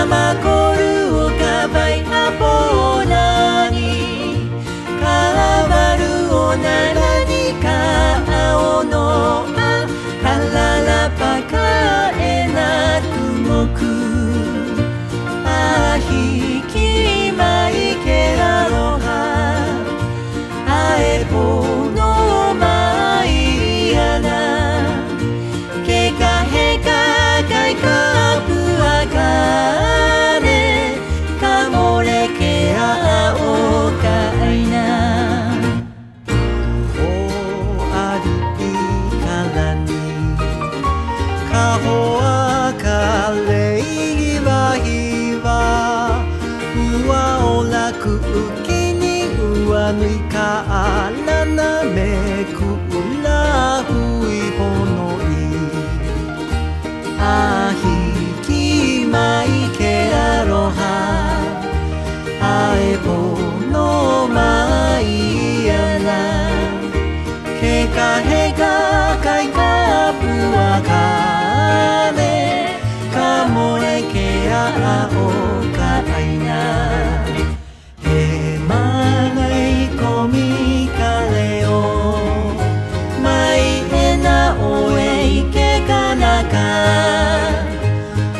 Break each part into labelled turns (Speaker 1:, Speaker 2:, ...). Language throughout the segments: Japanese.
Speaker 1: まこるおかばいあぼうなにかわるおならにかあおのあかららばかえなくもくあひきまいけらろはあえぼのまいやなけかへかかいかぶあかねかもれけあおかいなおありからにかほあかれいわいわうわおらくうきにうわぬいからなめくらふいぼのいあひきまいけらろはあえぼのまいやなけかへかかいかぶあかねかもれけあおかいなへまないこみかれをまいえなおえいけかなか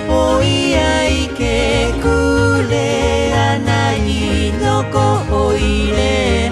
Speaker 1: おいやいけくれあないのこおいれ